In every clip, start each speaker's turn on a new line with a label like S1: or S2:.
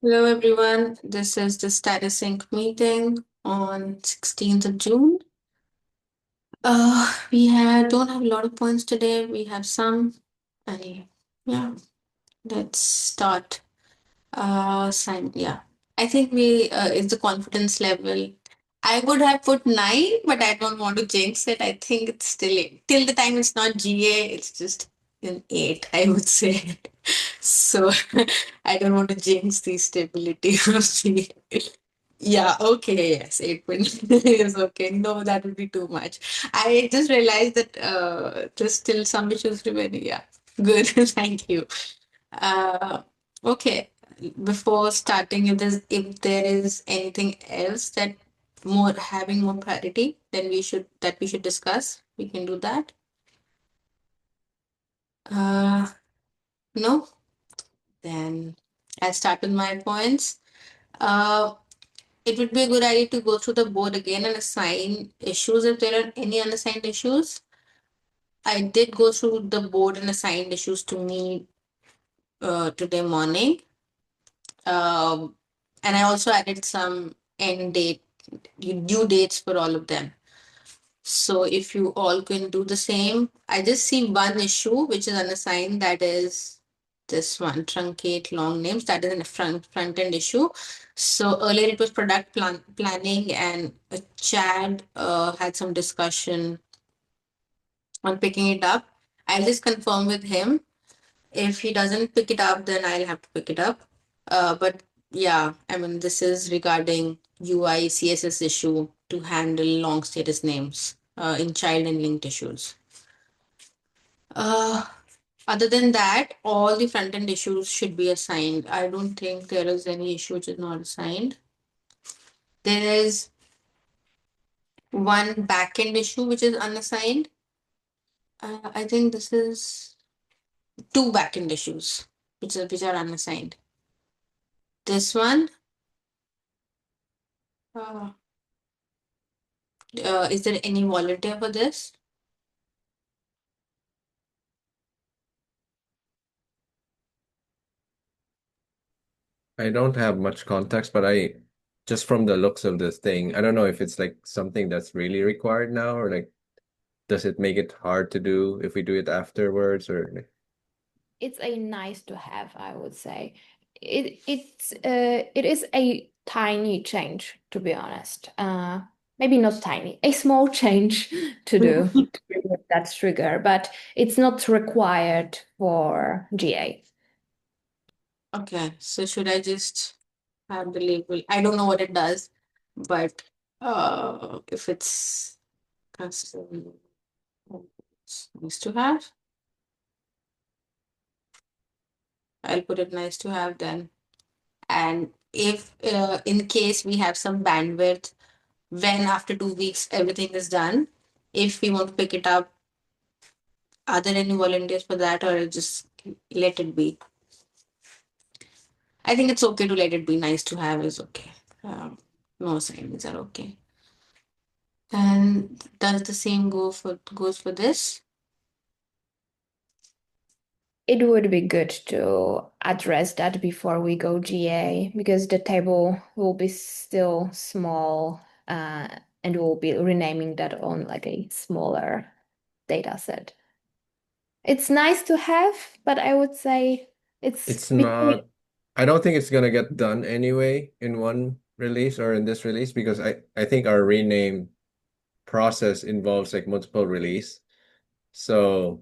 S1: Hello everyone, this is the status sync meeting on 16th of June. Don't have a lot of points today. We have some, and yeah, let's start. Yeah, I think we it's the confidence level. I would have put 9, but I don't want to jinx it. I think it's still 8. Till the time it's not GA, it's just an 8, I would say. So I don't want to jinx the stability of the. Yeah, okay, yes, 8 is okay. No, that would be too much. I just realized that there's still some issues remaining. Yeah, good. Thank you. Uh, okay, before starting, if there is anything else that more having more priority, then we should discuss. We can do that. Uh, no, then I'll start with my points. Uh, it would be a good idea to go through the board again and assign issues if there are any unassigned issues. I did go through the board and assigned issues to me today morning. And I also added some end date, due dates for all of them. So if you all can do the same, I just see one issue which is unassigned. That is this one, truncate long names. That is a front end issue. So earlier it was planning, and Chad had some discussion on picking it up. I'll just confirm with him. If he doesn't pick it up, then I'll have to pick it up. But yeah, I mean, this is regarding UI CSS issue to handle long status names in child and linked issues. Uh, Other than that, all the front end issues should be assigned. I don't think there is any issue which is not assigned. There is one backend issue which is unassigned. I think this is two backend issues which are unassigned. This one, uh, is there any volunteer for this?
S2: I don't have much context, but I just from the looks of this thing, I don't know if it's like something that's really required now, or like does it make it hard to do if we do it afterwards, or like,
S3: It's a nice to have, I would say. It is a tiny change, to be honest. Maybe not tiny, a small change to do to remove that trigger, but it's not required for GA.
S1: Okay, so should I just have the label? I don't know what it does, but if it's custom, it's nice to have. I'll put it nice to have then. And if in case we have some bandwidth, when after 2 weeks everything is done, if we want to pick it up, are there any volunteers for that, or just let it be? I think it's okay to let it be. Nice to have is okay. No assignments are okay. And does the same goes for this?
S3: It would be good to address that before we go GA because the table will be still small, and we'll be renaming that on like a smaller data set. It's nice to have, but I would say it's
S2: it's
S3: between.
S2: not. I don't think it's gonna get done anyway in one release or in this release because I think our rename process involves like multiple release. So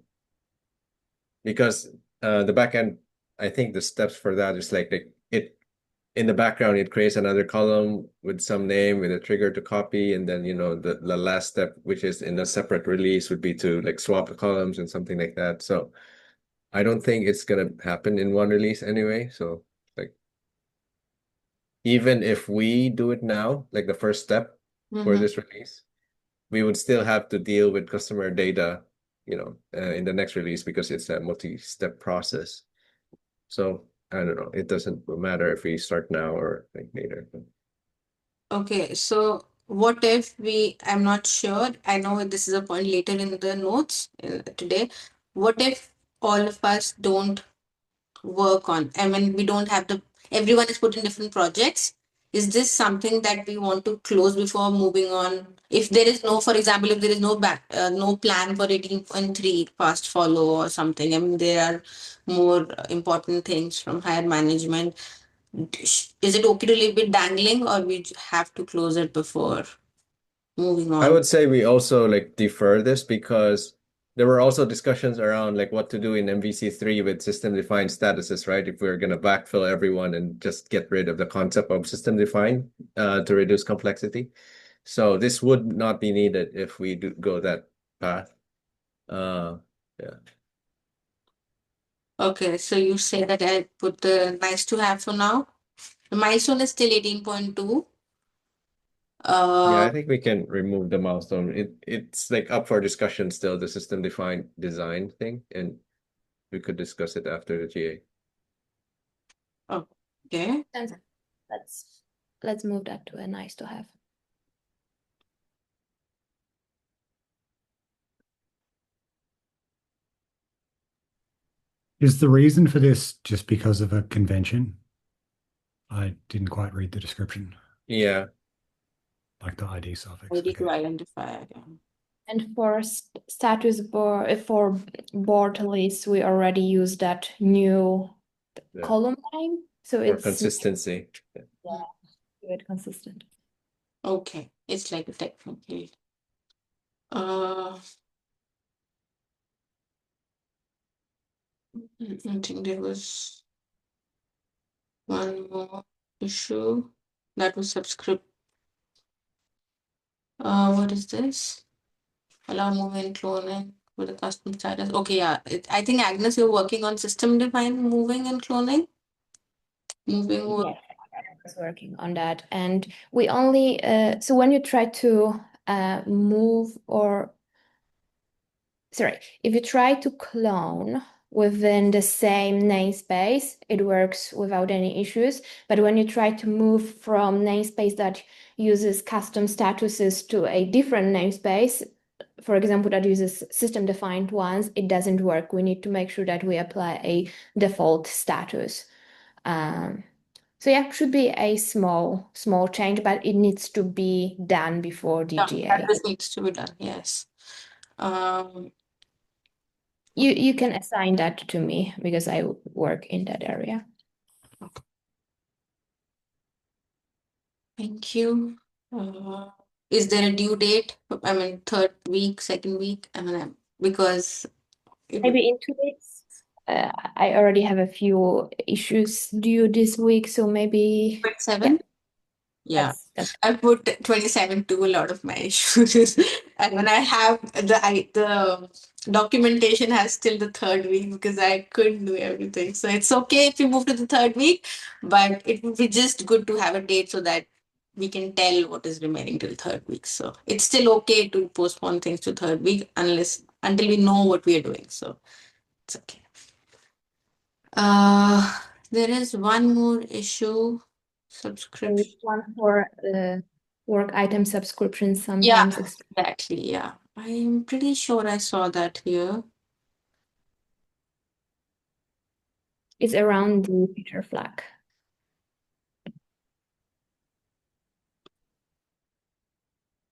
S2: because the backend, I think the steps for that is like it in the background, it creates another column with some name with a trigger to copy. And then, the last step, which is in a separate release, would be to like swap the columns and something like that. So I don't think it's gonna happen in one release anyway. So like even if we do it now, like the first step for
S1: Mm-hmm.
S2: this release, we would still have to deal with customer data, in the next release because it's a multi-step process. So I don't know. It doesn't matter if we start now or like later.
S1: Okay, so what if I'm not sure, I know this is a point later in the notes today. What if all of us don't work on, I mean, we don't have the everyone is put in different projects. Is this something that we want to close before moving on? If there is no, for example, if there is no plan for 18.3 fast follow or something, I mean, there are more important things from higher management. Is it okay to leave it dangling, or we have to close it before moving
S2: I
S1: on?
S2: would say we also like defer this because there were also discussions around like what to do in MVC3 with system-defined statuses, right? If we're gonna backfill everyone and just get rid of the concept of system-defined to reduce complexity. So this would not be needed if we do go that path. Yeah.
S1: Okay, so you say that I put the nice to have for now. The milestone is still 18.2.
S2: Yeah,
S1: Uh,
S2: I think we can remove the milestone. It's like up for discussion still, the system-defined design thing, and we could discuss it after the GA.
S1: okay.
S3: And let's move that to a nice to have.
S4: Is the reason for this just because of a convention? I didn't quite read the description,
S2: Yeah.
S4: like the ID suffix.
S1: Ready
S4: Okay.
S1: to identify again.
S3: And for status bar, for board lists, we already use that new
S2: Yeah.
S3: column name, so
S2: For
S3: it's
S2: consistency.
S3: good consistent.
S1: Okay, it's like a technically. I think there was one more issue that was subscript. What is this? Allow moving cloning with a custom status. Okay, yeah. I think Agnes, you're working on system-defined moving and cloning. Moving.
S3: Yes, I was working on that, and we only so when you try to move or sorry, if you try to clone within the same namespace, it works without any issues. But when you try to move from namespace that uses custom statuses to a different namespace, for example, that uses system-defined ones, it doesn't work. We need to make sure that we apply a default status. So yeah, should be a small change, but it needs to be done before
S1: Yeah,
S3: DGA.
S1: that this needs to be done. Yes.
S3: You can assign that to me because I work in that area.
S1: Thank you. Is there a due date? I mean, third week, second week? I mean, because
S3: Maybe in 2 weeks. I already have a few issues due this week, so maybe
S1: 27? Yeah.
S3: that's
S1: I put 27 to a lot of my issues. And when I have the documentation has till the third week because I couldn't do everything. So it's okay if we move to the third week, but it would be just good to have a date so that we can tell what is remaining till third week. So it's still okay to postpone things to third week until we know what we are doing. So it's okay. There is one more issue. Subscription.
S3: one for work item subscription
S1: Yeah,
S3: sometimes
S1: exactly. Yeah. I'm pretty sure I saw that here.
S3: it's around the feature flag.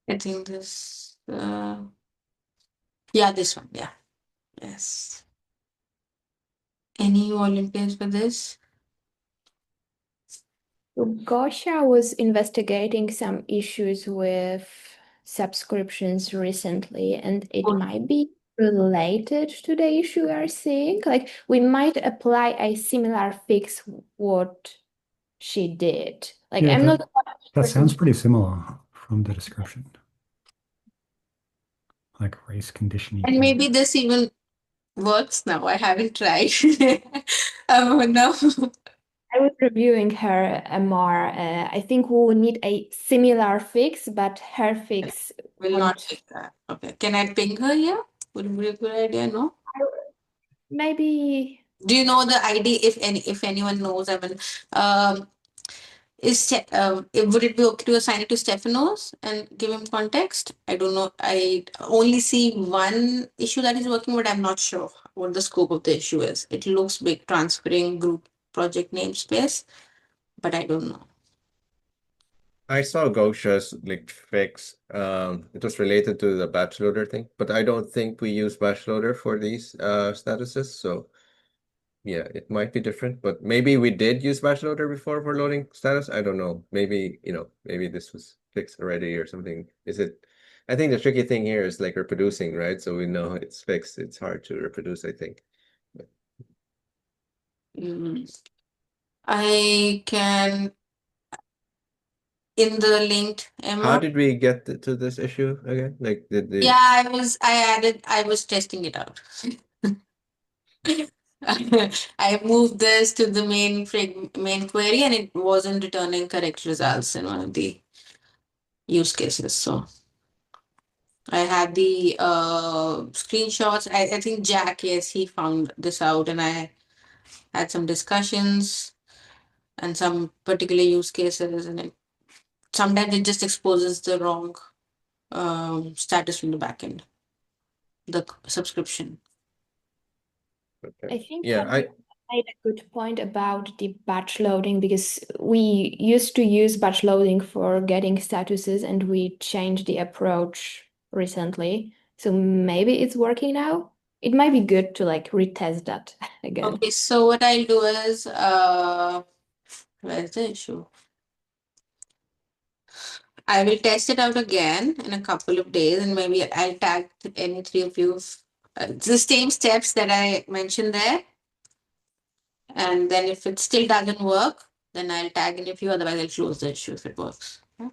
S1: I think this, yeah, this one. Yeah. Yes. Any volunteers for this?
S3: So Gosha was investigating some issues with subscriptions recently, and it
S1: Oh.
S3: might be related to the issue we are seeing. Like we might apply a similar fix what she did. Like
S4: Yeah,
S3: I'm not
S4: that sounds pretty similar from the description. Like race conditioning.
S1: And maybe this even works now. I haven't tried. No.
S3: I was reviewing her MR. I think we will need a similar fix, but her fix
S1: Will not take that. Okay. Can I ping her here? Would it be a good idea? No?
S3: maybe
S1: Do you know the ID if anyone knows? I mean, would it be okay to assign it to Stephanos and give him context? I don't know. I only see one issue that is working, but I'm not sure what the scope of the issue is. It looks big, transferring group project namespace. but I don't know.
S2: I saw Gosha's like fix. It was related to the batch loader thing, but I don't think we use batch loader for these statuses. So yeah, it might be different, but maybe we did use batch loader before for loading status. I don't know. Maybe, maybe this was fixed already or something. Is it? I think the tricky thing here is like reproducing, right? So we know it's fixed. It's hard to reproduce, I think.
S1: Mm. I can in the linked
S2: How
S1: Emma.
S2: did we get to this issue again? Like,
S1: Yeah, I was testing it out. I moved this to the main query and it wasn't returning correct results in one of the use cases. So I had the screenshots. I think Jack, yes, he found this out and I had some discussions and some particular use cases and sometimes it just exposes the wrong status from the backend, the subscription.
S3: I
S2: Okay.
S3: think
S2: Yeah,
S3: Henry made a good point about the batch loading because we used to use batch loading for getting statuses and we changed the approach recently. So maybe it's working now. It might be good to like retest that again.
S1: Okay, so what I'll do is, where's the issue? I will test it out again in a couple of days and maybe I'll tag any three of you. It's the same steps that I mentioned there. And then if it still doesn't work, then I'll tag any of you. Otherwise, I'll close the issue if it works. Okay.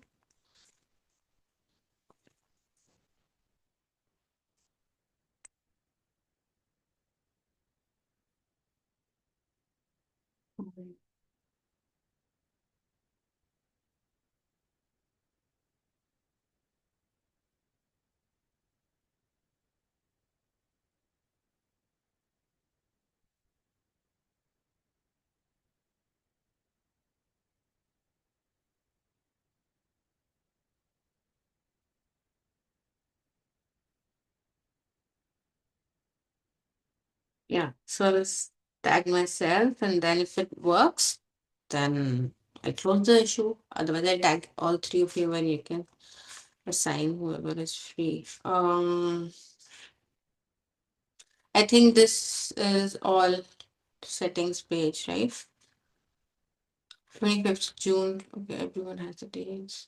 S1: Yeah, so I'll tag myself, and then if it works, then I close the issue. Otherwise, I tag all three of you and you can assign whoever is free. I think this is all settings page, right? 25th June. Okay, everyone has the dates.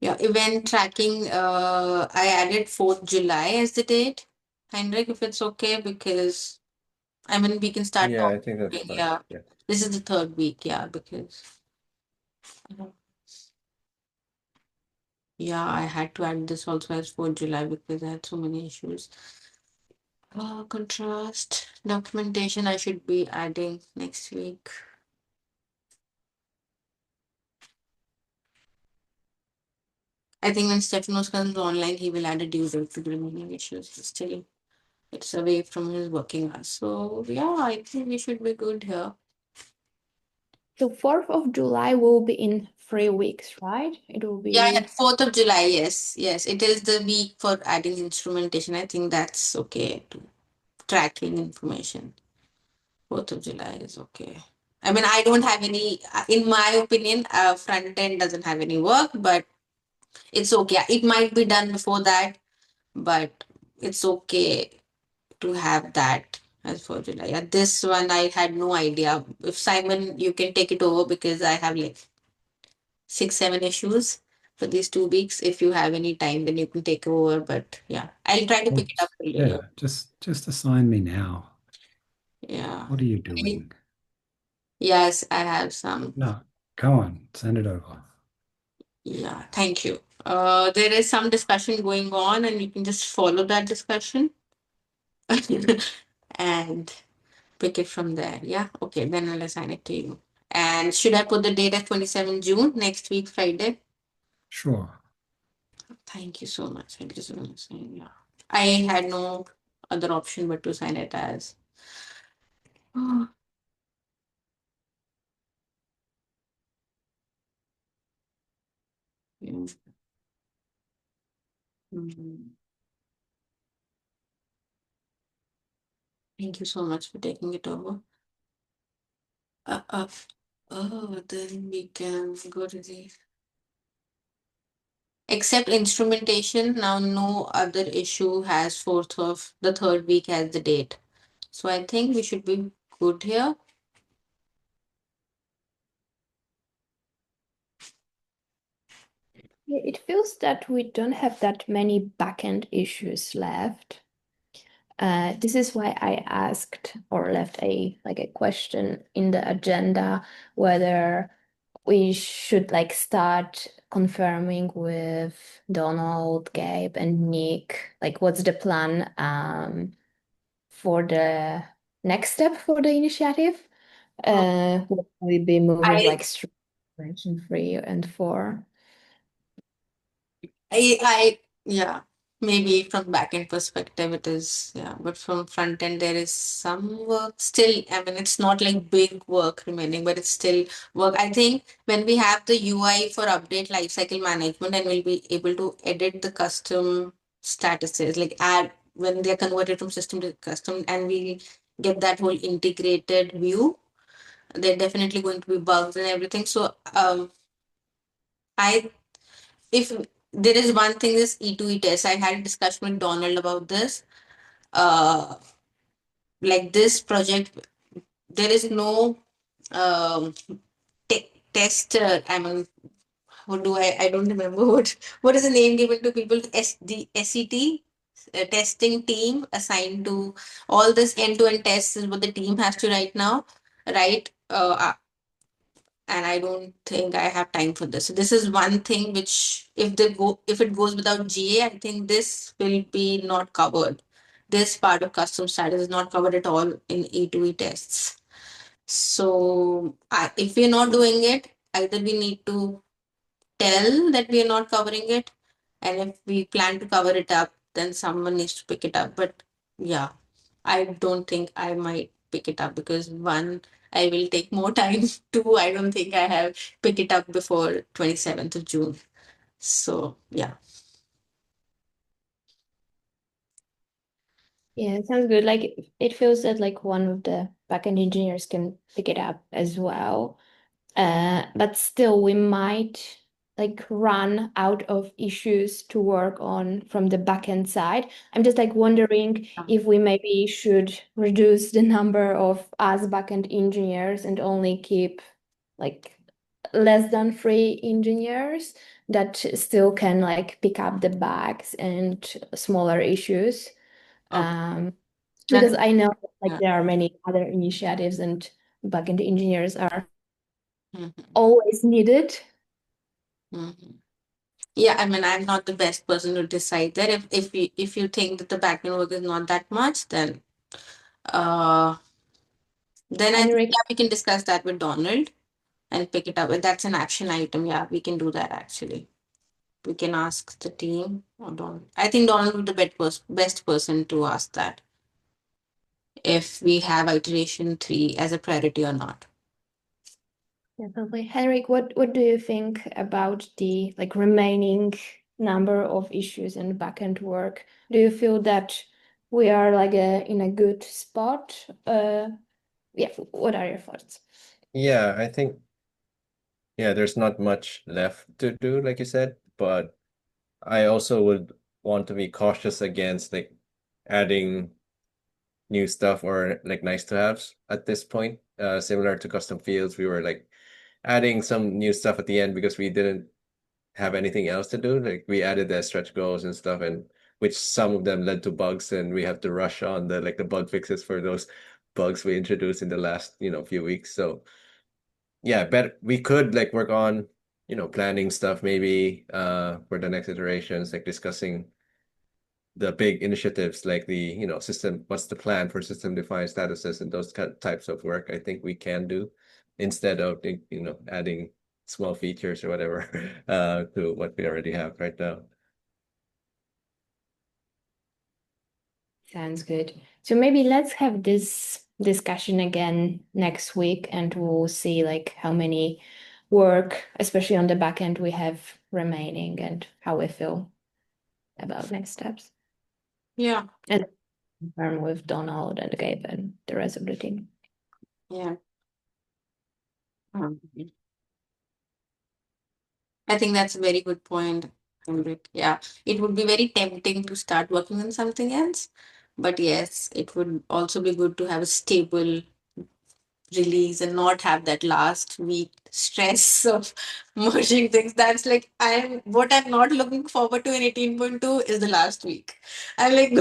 S1: Yeah, event tracking. I added 4th July as the date. Heinrich, if it's okay, because I mean we can start
S2: yeah, I think that's
S1: talking.
S2: fine.
S1: Yeah,
S2: Yeah.
S1: this is the third week. Yeah, because uh, yeah, I had to add this also as 4th July because I had so many issues. Contrast documentation. I should be adding next week. I think when Stefanos comes online, he will add a due date to the remaining issues. Still, it's away from his working hours. So yeah, I think we should be good here.
S3: So 4th of July will be in 3 weeks, right? It will
S1: Yeah,
S3: be
S1: 4th of July. Yes, yes. It is the week for adding instrumentation. I think that's okay to tracking information. 4th of July is okay. I mean, I don't have any, in my opinion, front end doesn't have any work, but it's okay. It might be done before that, but it's okay to have that as for July. Yeah, this one I had no idea. If Simon, you can take it over because I have like 6, 7 issues for these 2 weeks. If you have any time, then you can take over. But yeah, I'll try to
S4: Well,
S1: pick it up for you.
S4: yeah, just assign me now.
S1: Yeah.
S4: What are you doing?
S1: Yes, I have some.
S4: No, go on, send it over.
S1: Yeah, thank you. There is some discussion going on, and you can just follow that discussion and pick it from there. Yeah, okay, then I'll assign it to you. And should I put the date as 27 June, next week, Friday?
S4: Sure.
S1: Thank you so much. I just want to say, yeah. I had no other option but to sign it as. Oh, yeah. Mhm. Thank you so much for taking it over. Uh, uh, oh, then we can go to the except instrumentation. Now, no other issue has fourth of the third week as the date. So I think we should be good here.
S3: It feels that we don't have that many backend issues left. This is why I asked or left a question in the agenda whether we should start confirming with Donald, Gabe, and Nick, what's the plan for the next step for the initiative. Will we be moving
S1: I
S3: straight to version 3 and 4?
S1: Yeah, maybe from backend perspective it is, yeah, but from front end there is some work still. I mean, it's not like big work remaining, but it's still work. I think when we have the UI for update lifecycle management and we'll be able to edit the custom statuses, like add when they're converted from system to custom, and we get that whole integrated view, there are definitely going to be bugs and everything. So I if there is one thing, this E2E test, I had a discussion with Donald about this. Uh, like this project, there is no um, test. I mean, what do I don't remember what is the name given to people? The SET testing team assigned to all this end-to-end tests is what the team has to write now, right? And I don't think I have time for this. So this is one thing which, if it goes without GA, I think this will be not covered. This part of custom status is not covered at all in E2E tests. So if we're not doing it, either we need to tell that we are not covering it, and if we plan to cover it up, then someone needs to pick it up. But yeah, I don't think I might pick it up because one, I will take more time. Two, I don't think I have pick it up before 27th of June. So yeah.
S3: Yeah, it sounds good. It feels that one of the backend engineers can pick it up as well. But still, we might run out of issues to work on from the backend side. I'm just wondering if we maybe should reduce the number of us backend engineers and only keep like less than 3 engineers that still can pick up the bugs and smaller issues.
S1: Okay.
S3: Because
S1: That,
S3: I know
S1: yeah.
S3: there are many other initiatives and backend engineers are
S1: Mhm.
S3: always needed.
S1: Mhm. Yeah, I mean, I'm not the best person to decide that. If you think that the backend work is not that much, uh then I think,
S3: Henrik,
S1: yeah, we can discuss that with Donald and pick it up. But that's an action item. Yeah, we can do that actually. We can ask the team or Donald. I think Donald would be the best person to ask that if we have iteration 3 as a priority or not.
S3: definitely. Henrik, what do you think about the remaining number of issues and backend work? Do you feel that we are in a good spot? Yeah, what are your thoughts?
S2: Yeah, I think there's not much left to do, like you said, but I also would want to be cautious against adding new stuff or nice to haves at this point. Similar to custom fields, we were adding some new stuff at the end because we didn't have anything else to do. Like we added the stretch goals and stuff, and which some of them led to bugs, and we have to rush on the bug fixes for those bugs we introduced in the last few weeks. So yeah, bet we could work on planning stuff maybe for the next iterations, discussing the big initiatives like the system, what's the plan for system defined statuses and those types of work. I think we can do instead of adding small features or whatever to what we already have right now.
S3: Sounds good. So maybe let's have this discussion again next week and we'll see how many work, especially on the back end, we have remaining and how we feel about next steps.
S1: Yeah.
S3: And confirm with Donald and Gabe and the rest of the team.
S1: Yeah. Um, I think that's a very good point, Henrik. Yeah, it would be very tempting to start working on something else, but yes, it would also be good to have a stable release and not have that last week stress of merging things. That's like I'm not looking forward to in 18.2 is the last week. I'm like,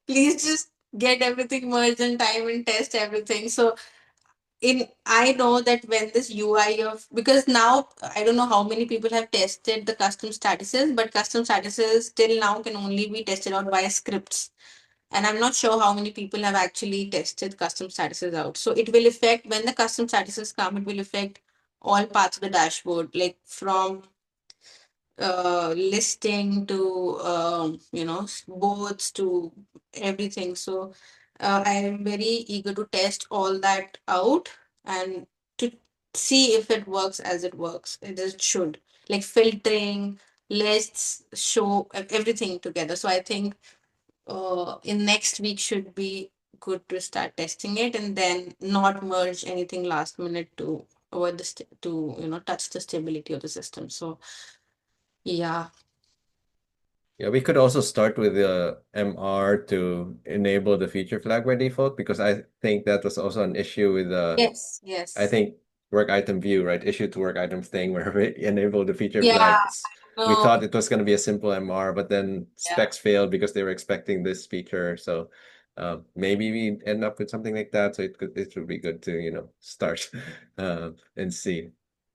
S1: please just get everything merged in time and test everything. So in I know that when this UI of because now I don't know how many people have tested the custom statuses, but custom statuses till now can only be tested out via scripts. And I'm not sure how many people have actually tested custom statuses out. So it will affect when the custom statuses come, it will affect all parts of the dashboard, like from listing to boards to everything. So I am very eager to test all that out and to see if it works as it works. It should, like filtering, lists, show everything together. So I think in next week should be good to start testing it and then not merge anything last minute to avoid to touch the stability of the system. So yeah.
S2: Yeah, we could also start with the MR to enable the feature flag by default because I think that was also an issue with
S1: Yes,
S2: I
S1: yes.
S2: think work item view, right? Issue to work item thing where we enable the feature
S1: Yeah,
S2: flags. We
S1: no,
S2: thought it was going to be a simple MR, but then
S1: yeah.
S2: specs failed because they were expecting this feature. So maybe we end up with something like that. So it would be good to, start and see.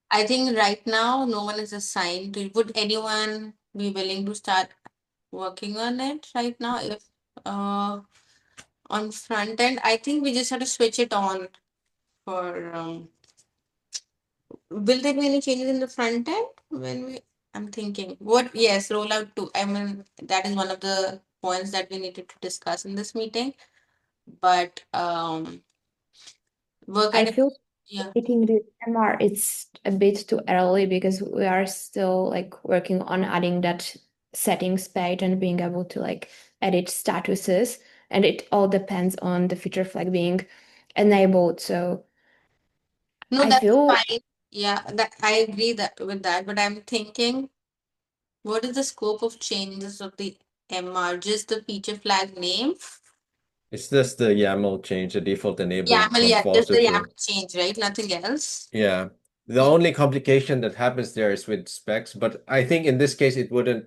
S1: I think right now no one is assigned to. Would anyone be willing to start working on it right now? If uh on front end, I think we just have to switch it on for will there be any changes in the front end when I'm thinking what yes, rollout to I mean that is one of the points that we needed to discuss in this meeting. But work
S3: I
S1: item,
S3: feel
S1: yeah.
S3: taking the MR, it's a bit too early because we are still like working on adding that settings page and being able to like edit statuses. And it all depends on the feature flag being enabled. So
S1: No,
S3: I
S1: that's
S3: feel
S1: fine. Yeah, that I agree that with that, but I'm thinking, what is the scope of changes of the MR? Just the feature flag name?
S2: It's just the YAML change, the default enabled
S1: YAML,
S2: from
S1: yeah,
S2: false
S1: just
S2: to
S1: the YAML
S2: true.
S1: change, right? Nothing else.
S2: Yeah. The
S1: Yeah,
S2: only complication that happens there is with specs, but I think in this case it wouldn't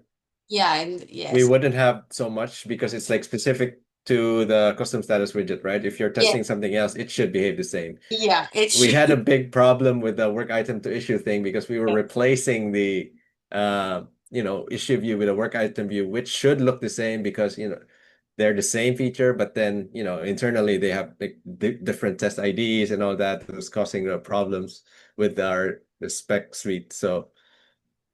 S1: yeah, and
S2: we
S1: yes,
S2: wouldn't have so much because it's like specific to the custom status widget, right? If you're
S1: yes,
S2: testing something else, it should behave the same.
S1: yeah, it
S2: We
S1: should.
S2: had a big problem with the work item to issue thing because we were replacing the issue view with a work item view, which should look the same because they're the same feature, but then internally they have like different test IDs and all that was causing problems with the spec suite. So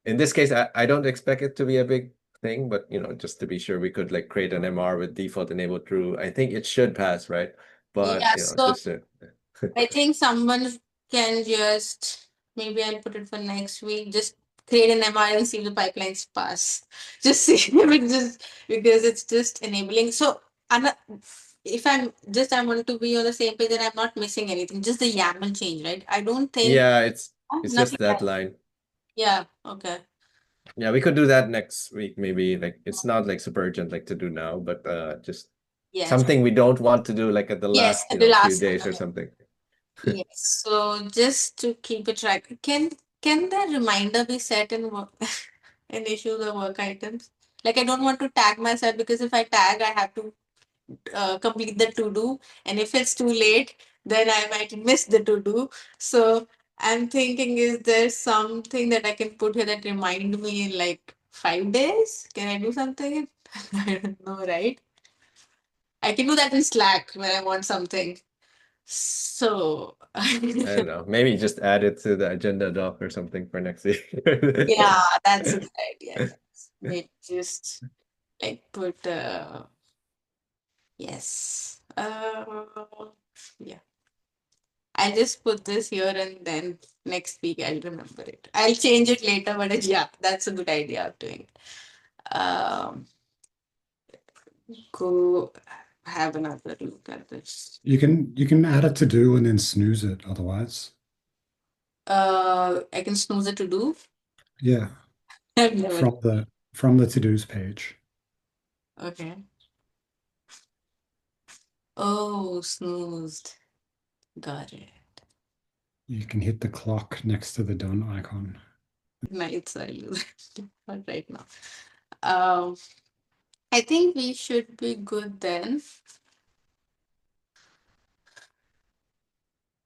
S2: in this case, I don't expect it to be a big thing, but just to be sure, we could like create an MR with default enabled true. I think it should pass, right? But
S1: Yeah, so
S2: just to
S1: I think someone can just maybe I'll put it for next week. Just create an MR and see if the pipelines pass. Just see if it just because it's just enabling. So if I want to be on the same page and I'm not missing anything, just the YAML change, right? I don't think
S2: yeah, it's
S1: nothing
S2: just that
S1: else.
S2: line.
S1: Yeah, okay.
S2: Yeah, we could do that next week, maybe. Like it's not like super urgent like to do now, but just
S1: Yes.
S2: something we don't want to do like at the
S1: Yes,
S2: last,
S1: at the
S2: few
S1: last
S2: days or
S1: minute.
S2: something.
S1: Yes. So just to keep it track, can the reminder be set in work and issue the work items? Like I don't want to tag myself because if I tag, I have to complete the to do, and if it's too late, then I might miss the to do. So I'm thinking, is there something that I can put here that remind me in like 5 days? Can I do something? I don't know, right? I can do that in Slack when I want something. So
S2: I don't know. Maybe just add it to the agenda doc or something for next week.
S1: yeah, that's a good idea. Yes. Maybe just like put yes. Yeah. I'll just put this here and then next week I'll remember it. I'll change it later, but yeah, that's a good idea of doing it. Go have another look at this.
S4: You can add it to do and then snooze it otherwise.
S1: I can snooze it to do.
S4: Yeah,
S1: I've never.
S4: from the to-dos page.
S1: Okay. Oh, snoozed. Got it.
S4: You can hit the clock next to the done icon.
S1: Nice, I'll use it. Not right now. Um, I think we should be good then.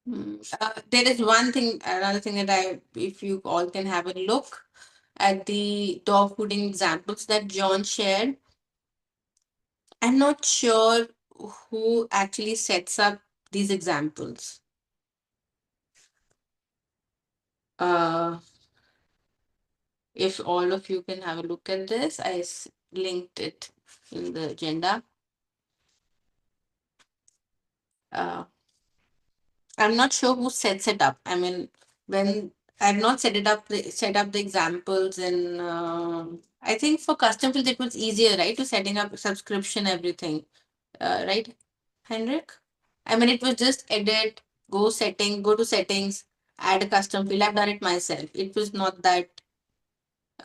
S1: There is another thing that if you all can have a look at the dog fooding examples that John shared. I'm not sure who actually sets up these examples. Uh, if all of you can have a look at this, linked it in the agenda. Uh, I'm not sure who sets it up. I mean, when I've not set up the examples in. I think for custom fields it was easier, right? To setting up subscription everything, right, Henrik? I mean, it was just edit, go to settings, add a custom field. I've done it myself. It was not that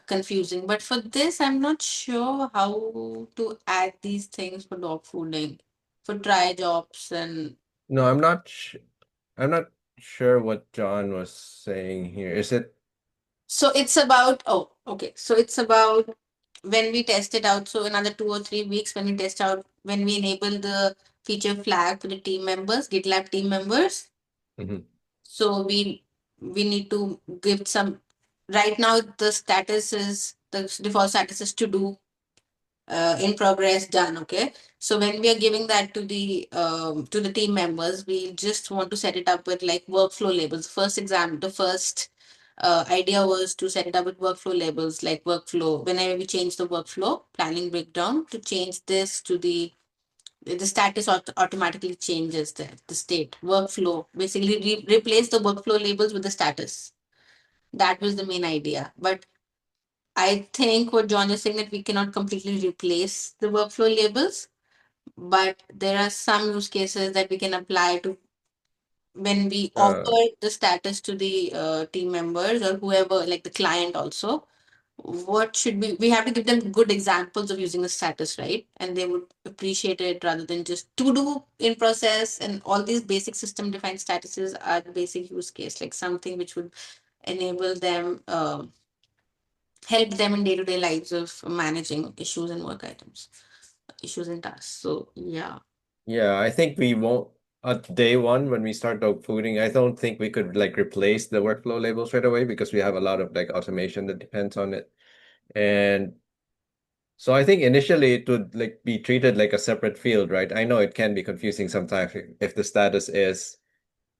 S1: confusing. But for this, I'm not sure how to add these things for dog fooding, for try jobs and.
S2: No, I'm not sure what John was saying here. Is it
S1: So it's about, oh, okay. So it's about when we test it out. So another 2 or 3 weeks when we test out, when we enable the feature flag for the team members, GitLab team members.
S2: Mhm.
S1: So we need to give some, right now the status is, the default status is to do, in progress, done. Okay. So when we are giving that to the team members, we just want to set it up with like workflow labels. The first idea was to set it up with workflow labels, like workflow. Whenever we change the workflow planning breakdown, to change this to the status automatically changes the state workflow. Basically, replace the workflow labels with the status. That was the main idea. But I think what John is saying, that we cannot completely replace the workflow labels, but there are some use cases that we can apply to when we
S2: uh
S1: offer the status to the team members or whoever, like the client also. What should we have to give them good examples of using the status, right? And they would appreciate it rather than just to do in process. And all these basic system defined statuses are the basic use case, like something which would enable them, help them in day-to-day lives of managing issues and work items, issues and tasks. So yeah.
S2: yeah, I think we won't at day one when we start dog fooding, I don't think we could like replace the workflow labels right away because we have a lot of like automation that depends on it. And so I think initially it would like be treated like a separate field, right? I know it can be confusing sometimes if the status is,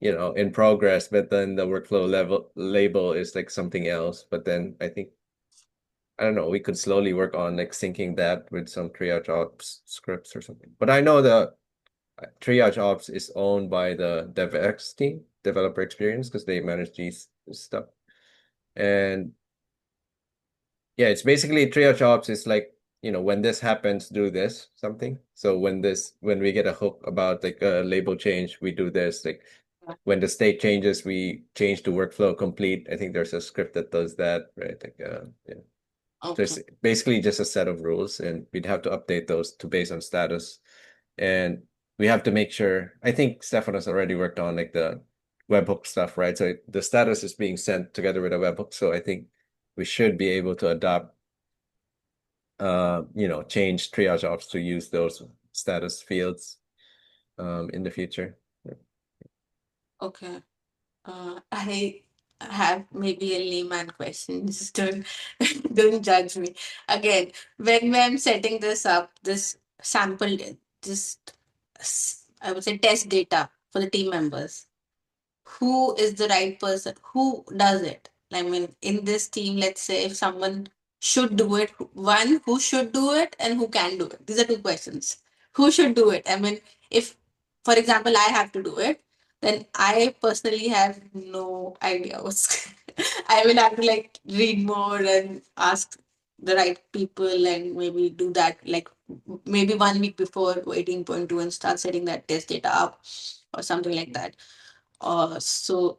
S2: in progress, but then the workflow level label is like something else. But then I think I don't know, we could slowly work on like syncing that with some triage ops scripts or something. But I know the triage ops is owned by the DevX team, developer experience, because they manage these stuff. And yeah, it's basically triage ops is like, when this happens, do this something. So when we get a hook about like a label change, we do this. Like when the state changes, we change to workflow complete. I think there's a script that does that, right? Like yeah. So
S1: Okay.
S2: it's basically just a set of rules, and we'd have to update those to based on status. And we have to make sure, I think Stephanos already worked on like the webhook stuff, right? So the status is being sent together with a webhook. So I think we should be able to adopt, change triage ops to use those status fields in the future.
S1: Okay. I have maybe a layman question. Just don't judge me. Again, when I'm setting this up, this sample, just I would say test data for the team members. Who is the right person? Who does it? I mean, in this team, let's say if someone should do it, one, who should do it and who can do it? These are two questions. Who should do it? I mean, if, for example, I have to do it, then I personally have no idea what's. I will have to like read more and ask the right people and maybe do that like maybe 1 week before 18.2 and start setting that test data up or something like that. So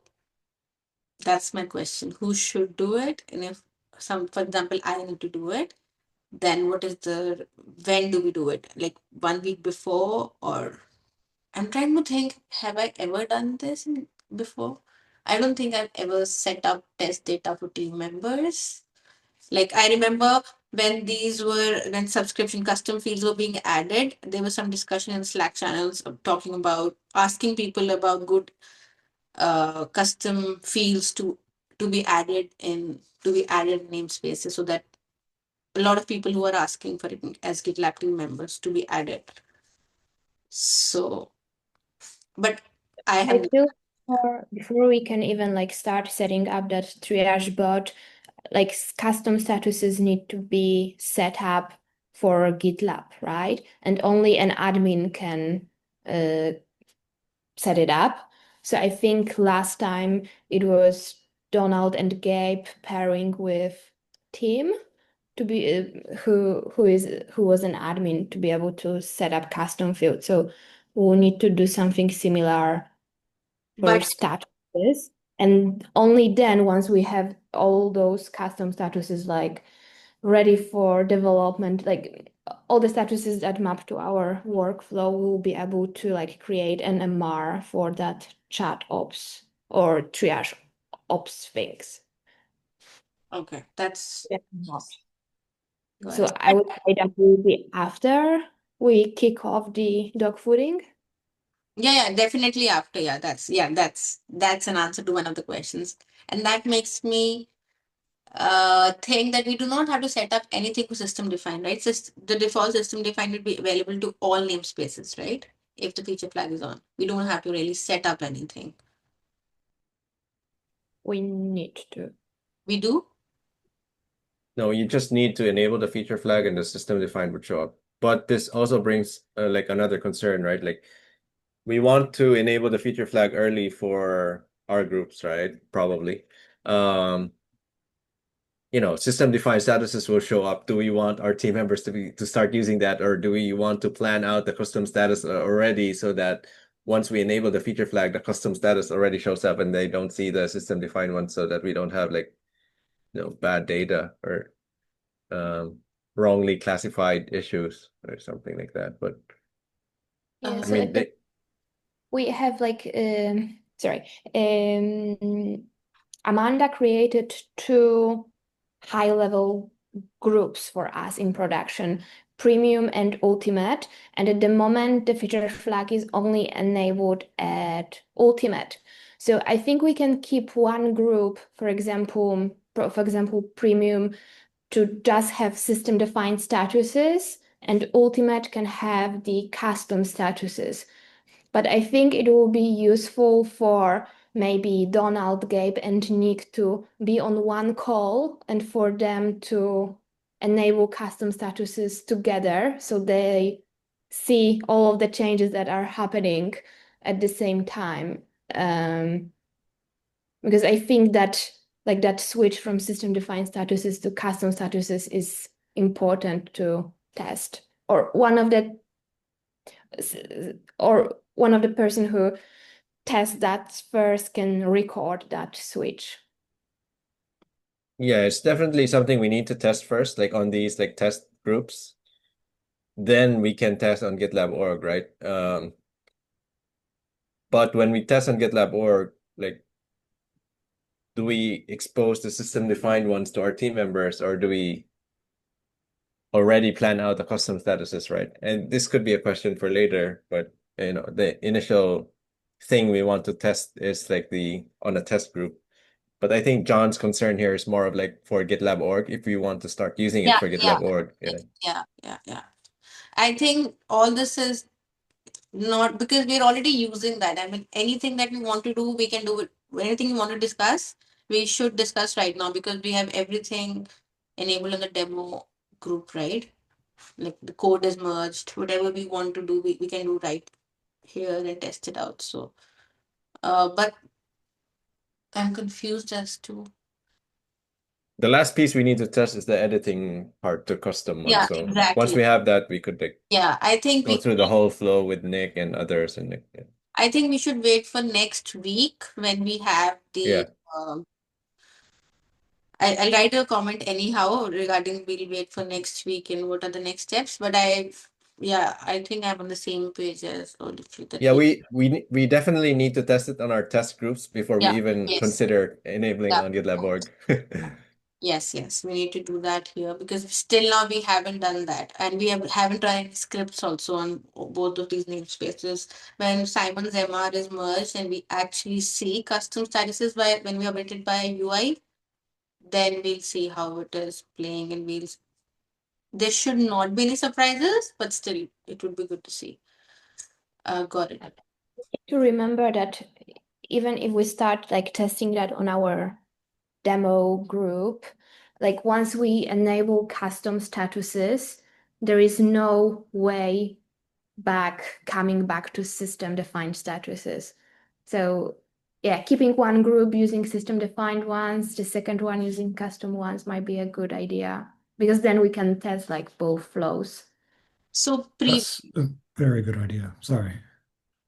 S1: That's my question. Who should do it? And if for example, I need to do it, then when do we do it? Like 1 week before, or I'm trying to think, have I ever done this before? I don't think I've ever set up test data for team members. Like I remember when subscription custom fields were being added, there was some discussion in Slack channels of talking about asking people about good custom fields to be added in namespaces, so that a lot of people who are asking for it as GitLab team members to be added. So, but I
S3: I
S1: have
S3: feel before we can even like start setting up that triage bot, like custom statuses need to be set up for GitLab, right? And only an admin can uh, set it up. So I think last time it was Donald and Gabe pairing with Tim to be who was an admin to be able to set up custom fields. So we'll need to do something similar for
S1: but
S3: statuses. And only then, once we have all those custom statuses like ready for development, like all the statuses that map to our workflow, we'll be able to like create an MR for that chat ops or triage ops things.
S1: okay, that's
S3: Yeah.
S1: go
S3: So
S1: ahead.
S3: I would say that will be after we kick off the dogfooding.
S1: Yeah, definitely after. That's an answer to one of the questions. And that makes me think that we do not have to set up anything for system defined, right? The default system defined will be available to all namespaces, right? If the feature flag is on. We don't have to really set up anything.
S3: We need to.
S1: We do?
S2: No, you just need to enable the feature flag and the system defined would show up. But this also brings like another concern, right? Like we want to enable the feature flag early for our groups, right? Probably. System defined statuses will show up. Do we want our team members to start using that, or do we want to plan out the custom status already so that once we enable the feature flag, the custom status already shows up and they don't see the system defined one, so that we don't have like bad data or wrongly classified issues or something like that. But
S3: Yeah,
S2: I
S3: so
S2: mean,
S3: we have like sorry, Amanda created two high-level groups for us in production, Premium and Ultimate. And at the moment, the feature flag is only enabled at Ultimate. So I think we can keep one group, for example, Premium, to just have system-defined statuses, and Ultimate can have the custom statuses. But I think it will be useful for maybe Donald, Gabe, and Nick to be on one call and for them to enable custom statuses together so they see all of the changes that are happening at the same time. Because I think that like that switch from system-defined statuses to custom statuses is important to test. Or one of the person who tests that first can record that switch.
S2: yeah, it's definitely something we need to test first, like on these like test groups. Then we can test on GitLab org, right? But when we test on GitLab org, like, do we expose the system defined ones to our team members, or do we already plan out the custom statuses, right? And this could be a question for later, but the initial thing we want to test is like on a test group. But I think John's concern here is more of like for GitLab org, if we want to start using it
S1: Yeah,
S2: for
S1: yeah,
S2: GitLab org. Yeah.
S1: yeah. I think all this is not because we're already using that. I mean, anything that we want to do, we can do it. Anything we want to discuss, we should discuss right now because we have everything enabled in the demo group, right? Like the code is merged. Whatever we want to do, we can do right here and test it out. So, but I'm confused as to.
S2: The last piece we need to test is the editing part to custom one.
S1: Yeah,
S2: So once
S1: exactly.
S2: we have that, we could like
S1: Yeah, I think
S2: go through the whole flow with Nick and others and Nick. Yeah.
S1: I think we should wait for next week when we have
S2: Yeah.
S1: the. I'll write a comment anyhow regarding we'll wait for next week and what are the next steps. But I think I'm on the same page as all of you that
S2: Yeah, we definitely need to test it on our test groups before we
S1: yeah,
S2: even
S1: yes,
S2: consider enabling
S1: yeah.
S2: on GitLab org.
S1: Yes, we need to do that here because still now we haven't done that, and we haven't run any scripts also on both of these namespaces. When Simon's MR is merged and we actually see custom statuses by when we update it by UI, then we'll see how it is playing, and there should not be any surprises, but still it would be good to see. Got it.
S3: To remember that even if we start like testing that on our demo group, like once we enable custom statuses, there is no way coming back to system defined statuses. So yeah, keeping one group using system defined ones, the second one using custom ones might be a good idea because then we can test like both flows.
S1: So
S4: That's a very good idea. Sorry.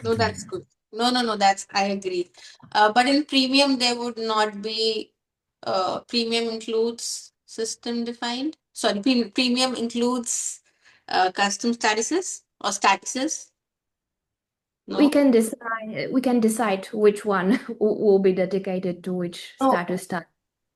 S1: no,
S4: Continue.
S1: that's good. No, that's I agree. But in premium, there would not be. Premium includes system defined. Sorry, premium includes custom statuses or statuses.
S3: We
S1: No.
S3: can decide which one will be dedicated to which
S1: Oh,
S3: status type.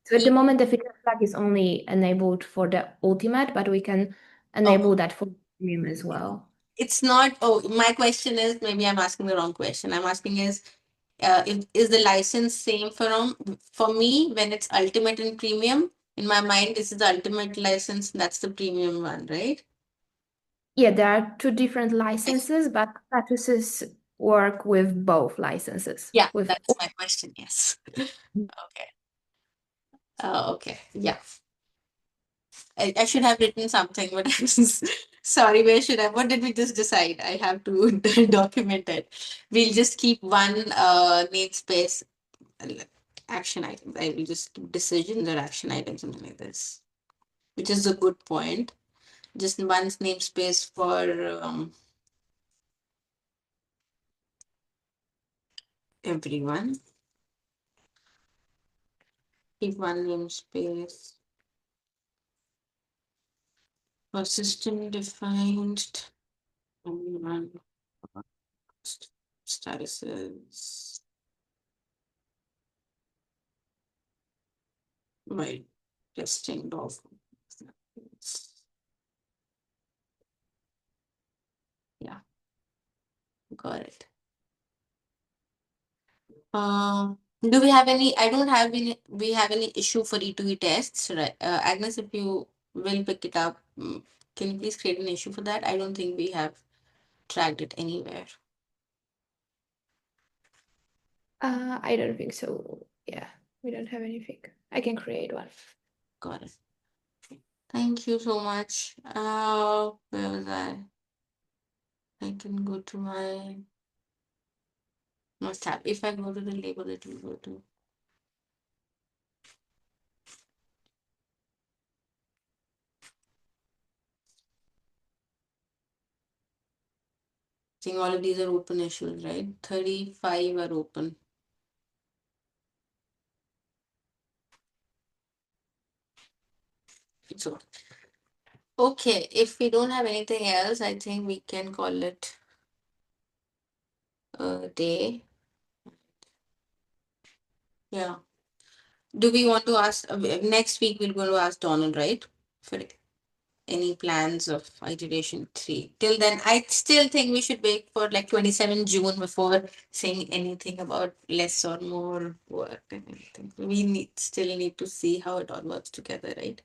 S3: So at the moment, the feature flag is only enabled for the ultimate, but we can
S1: oh,
S3: enable that for premium as well.
S1: it's not. Oh, my question is maybe I'm asking the wrong question. I'm asking is the license same for me when it's ultimate and premium? In my mind, this is the ultimate license. That's the premium one, right?
S3: Yeah, there are two different licenses, but statuses work with both licenses.
S1: Yeah,
S3: With
S1: that's my question. Yes. Okay. Okay. Yeah. I should have written something, but I was sorry. Where should I? What did we just decide? I have to document it. We'll just keep one namespace action items. I will just keep decisions or action items, something like this, which is a good point. Just one namespace for everyone. Keep one namespace for system defined. Everyone statuses. Right. Testing dog. Yeah, got it. Do we have any? I don't have any. We have any issue for E2E tests, right? Agnes, if you will pick it up, can you please create an issue for that? I don't think we have tracked it anywhere.
S3: I don't think so. Yeah, we don't have anything. I can create one.
S1: Got it. Thank you so much. Where was I? I can go to my must have. If I go to the label, it will go to. I think all of these are open issues, right? 35 are open. So, okay, if we don't have anything else, I think we can call it a day. Yeah. Do we want to ask next week? We're going to ask Donald, right? For any plans of iteration 3. Till then, I still think we should wait for like 27 June before saying anything about less or more work and anything. We still need to see how it all works together, right?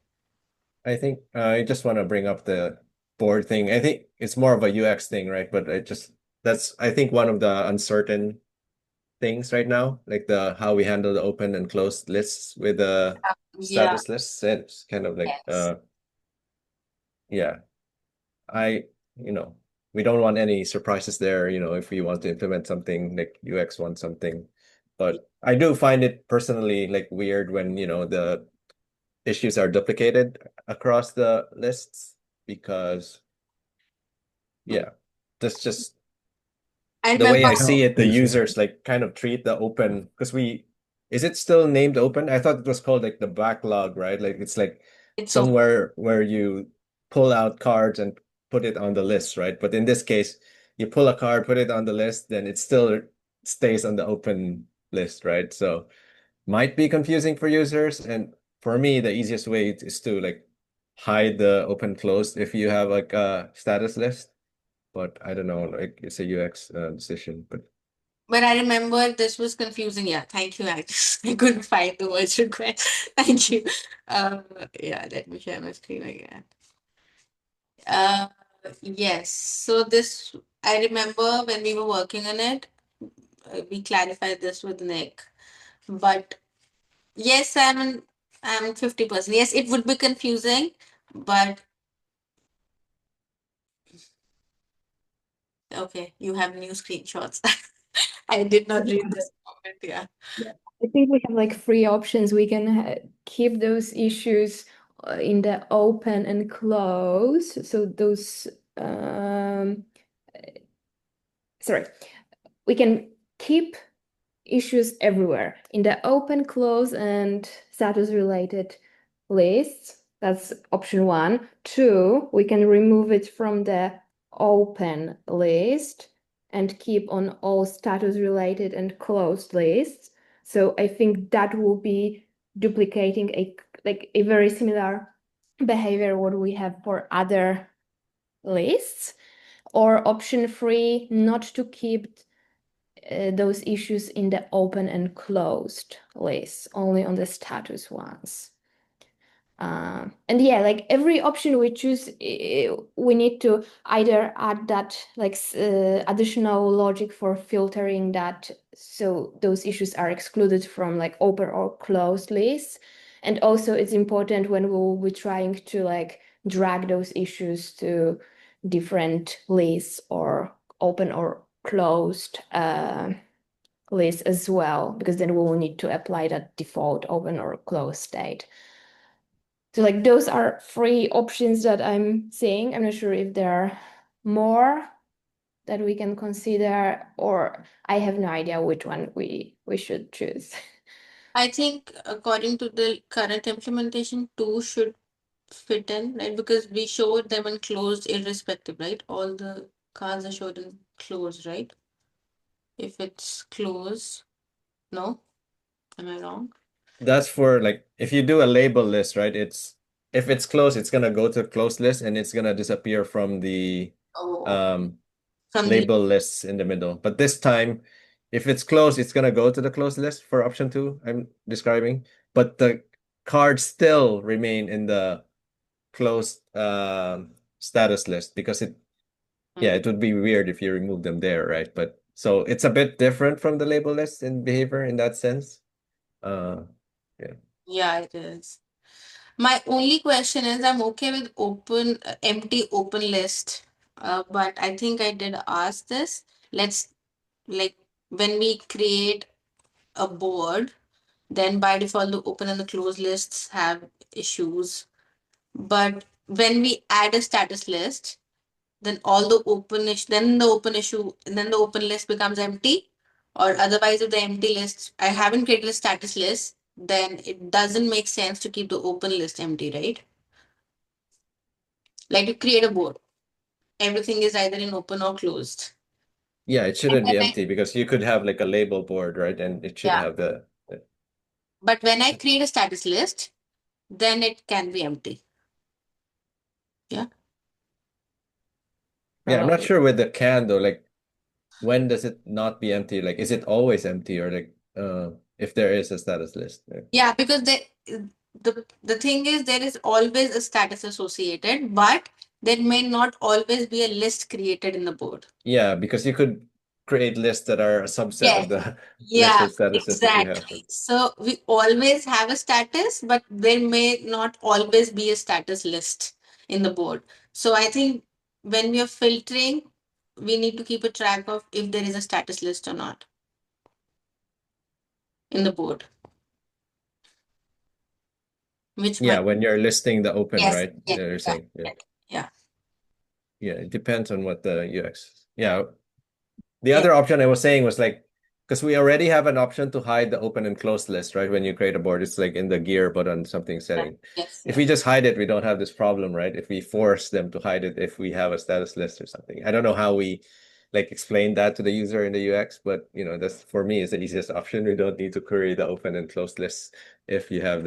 S2: I think I just want to bring up the board thing. I think it's more of a UX thing, right? But that's I think one of the uncertain things right now, like the how we handle the open and closed lists with the
S1: Yeah.
S2: status lists. It's kind of like
S1: Yes.
S2: yeah. I we don't want any surprises there, if we want to implement something like UX wants something. But I do find it personally like weird when, the issues are duplicated across the lists because yeah, that's just
S1: I
S2: The way
S1: remember.
S2: I see it, the
S4: Yes,
S2: users like kind of treat the open because is it still named open? I thought it was called like the backlog, right? Like it's like
S1: It's open.
S2: somewhere where you pull out cards and put it on the list, right? But in this case, you pull a card, put it on the list, then it still stays on the open list, right? So might be confusing for users. And for me, the easiest way is to like hide the open closed if you have like a status list. But I don't know, like it's a UX decision.
S1: But I remember this was confusing. Yeah, thank you. I couldn't find the words required. Thank you. Uh, yeah, let me share my screen again. Uh, yes. So this, I remember when we were working on it, we clarified this with Nick. But yes, I'm 50%. Yes, it would be confusing, but okay, you have new screenshots. I did not read this comment. Yeah.
S3: Yeah. I think we have like three options. We can keep those issues in the open and close. So those, sorry, we can keep issues everywhere in the open, close, and status related lists. That's option one. Two, we can remove it from the open list and keep on all status related and closed lists. So I think that will be duplicating a very similar behavior what we have for other lists. Or option three, not to keep those issues in the open and closed lists, only on the status ones. And yeah, like every option we choose, we need to either add that like additional logic for filtering that, so those issues are excluded from like open or closed lists. And also it's important when we'll be trying to like drag those issues to different lists or open or closed list as well, because then we will need to apply that default open or closed state. So like those are three options that I'm seeing. I'm not sure if there are more that we can consider, or I have no idea which one we should choose.
S1: I think according to the current implementation, two should fit in, right? Because we showed them in closed irrespective, right? All the cards are showed in closed, right? If it's closed, no? Am I wrong?
S2: That's for like if you do a label list, right? If it's closed, it's gonna go to closed list and it's gonna disappear from the
S1: Oh,
S2: um
S1: from the
S2: label lists in the middle. But this time, if it's closed, it's gonna go to the closed list for option two I'm describing. But the cards still remain in the closed status list because it would be weird if you remove them there, right? But so it's a bit different from the label list in behavior in that sense. Uh yeah.
S1: Yeah, it is. My only question is I'm okay with open, empty open list, but I think I did ask this. Let's like when we create a board, then by default the open and the closed lists have issues. But when we add a status list, then all the open issue, and then the open list becomes empty. Or otherwise, if the empty list, I haven't created a status list, then it doesn't make sense to keep the open list empty, right? Like you create a board, everything is either in open or closed.
S2: Yeah, it
S1: And
S2: shouldn't
S1: when
S2: be
S1: I,
S2: empty because you could have like a label board, right? And it should
S1: yeah,
S2: have
S1: but when I create a status list, then it can be empty. Yeah.
S2: yeah, I'm not
S3: Probably.
S2: sure with the can though, like when does it not be empty? Like is it always empty or like if there is a status list?
S1: Yeah, because the thing is there is always a status associated, but there may not always be a list created in the board.
S2: Yeah, because you could create lists that are a subset
S1: Yes.
S2: of the list
S1: Yeah,
S2: of statuses that you have.
S1: exactly. So we always have a status, but there may not always be a status list in the board. So I think when we are filtering, we need to keep a track of if there is a status list or not in the board, which
S2: Yeah,
S1: might,
S2: when you're listing the open,
S1: yes,
S2: right?
S1: yes,
S2: You're saying,
S1: yeah. Yeah.
S2: yeah, it depends on what the UX. Yeah, The
S1: Yeah.
S2: other option I was saying was like, because we already have an option to hide the open and closed list, right? When you create a board, it's like in the gear button something setting.
S1: Yes,
S2: If we
S1: yes.
S2: just hide it, we don't have this problem, right? If we force them to hide it, if we have a status list or something. I don't know how we like explain that to the user in the UX, but that's for me is the easiest option. We don't need to query the open and closed lists if you have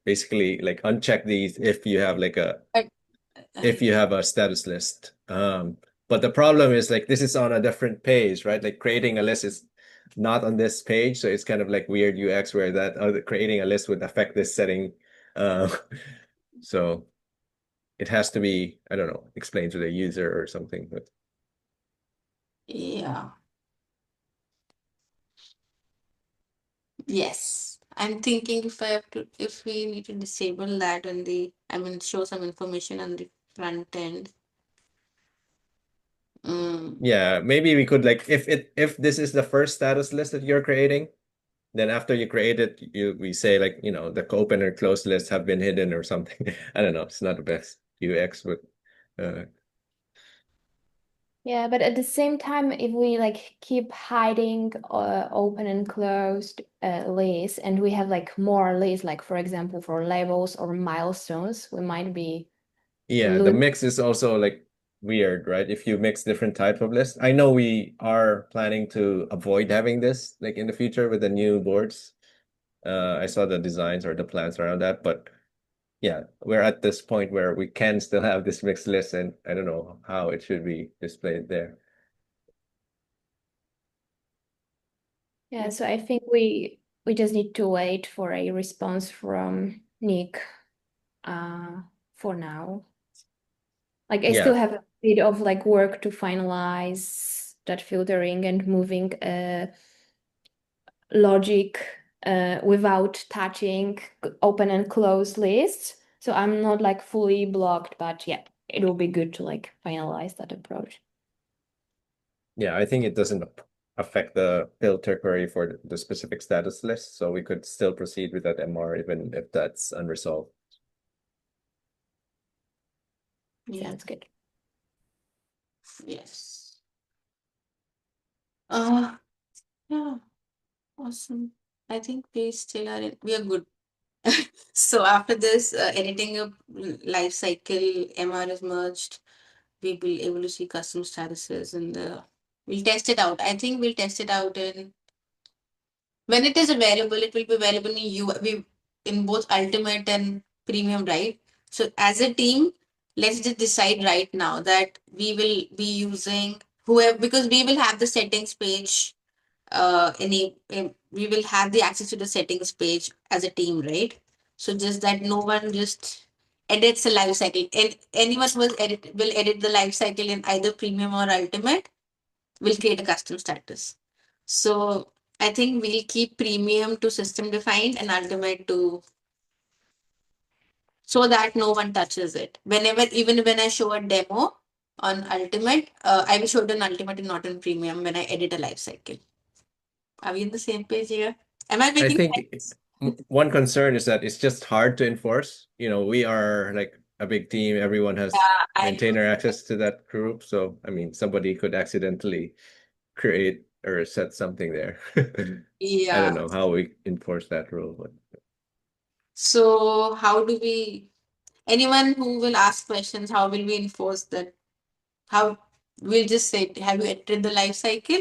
S2: basically like uncheck these if you have like
S1: But
S2: if you have a status list. But the problem is like this is on a different page, right? Like creating a list is not on this page, so it's kind of like weird UX where that creating a list would affect this setting. Uh, so it has to be, I don't know, explained to the user or something. But
S1: yeah, yes. I'm thinking if we need to disable that on show some information on the front end.
S2: yeah, maybe we could like if this is the first status list that you're creating, then after you create it, we say like, the open or closed lists have been hidden or something. I don't know. It's not the best UX, but
S3: Yeah, but at the same time, if we like keep hiding open and closed lists, and we have like more lists, like for example, for labels or milestones, we might be
S2: yeah, the
S3: losing.
S2: mix is also like weird, right? If you mix different type of lists. I know we are planning to avoid having this like in the future with the new boards. I saw the designs or the plans around that, but yeah, we're at this point where we can still have this mixed list, and I don't know how it should be displayed there.
S3: Yeah, so I think we just need to wait for a response from Nick for now. Like I still
S2: Yeah,
S3: have a bit of like work to finalize that filtering and moving logic without touching open and close lists. So I'm not like fully blocked, but yeah, it will be good to like finalize that approach.
S2: yeah, I think it doesn't affect the filter query for the specific status list, so we could still proceed with that MR even if that's unresolved.
S1: Yeah.
S3: Sounds good.
S1: Yes. Yeah, awesome. I think we are good. So after this, editing a life cycle, MR is merged. We'll be able to see custom statuses we'll test it out. I think we'll test it out when it is available, it will be available in both ultimate and premium, right? So as a team, let's just decide right now that we will be using whoever, because we will have the settings page, we will have the access to the settings page as a team, right? So just that no one just edits the life cycle, and anyone will edit the life cycle in either premium or ultimate will create a custom status. So I think we'll keep premium to system defined and ultimate to, so that no one touches it. Even when I show a demo on ultimate, I will show it on ultimate and not on premium when I edit a life cycle. Are we in the same page here? Am I
S2: I
S1: making
S2: think
S1: sense?
S2: one concern is that it's just hard to enforce. We are like a big team. Everyone has
S1: Yeah, I know.
S2: maintainer access to that group. So, I mean, somebody could accidentally create or set something there. I don't
S1: Yeah.
S2: know how we enforce that rule, but
S1: So how do we, anyone who will ask questions, how will we enforce that? How we'll just say, have you entered the life cycle?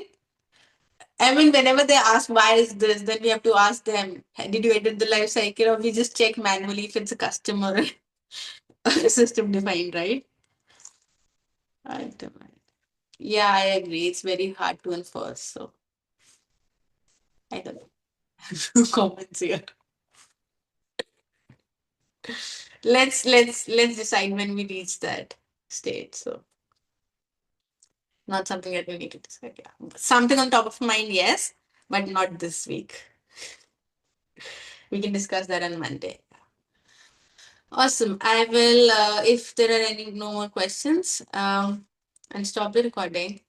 S1: I mean, whenever they ask why is this, then we have to ask them, did you edit the life cycle, or we just check manually if it's a customer system defined, right? Right. Yeah, I agree. It's very hard to enforce. So I don't know. Comments here. Let's decide when we reach that stage. So not something that we need to decide. Yeah. Something on top of mind, yes, but not this week. We can discuss that on Monday. Awesome. I will, if there are any no more questions, and stop the recording.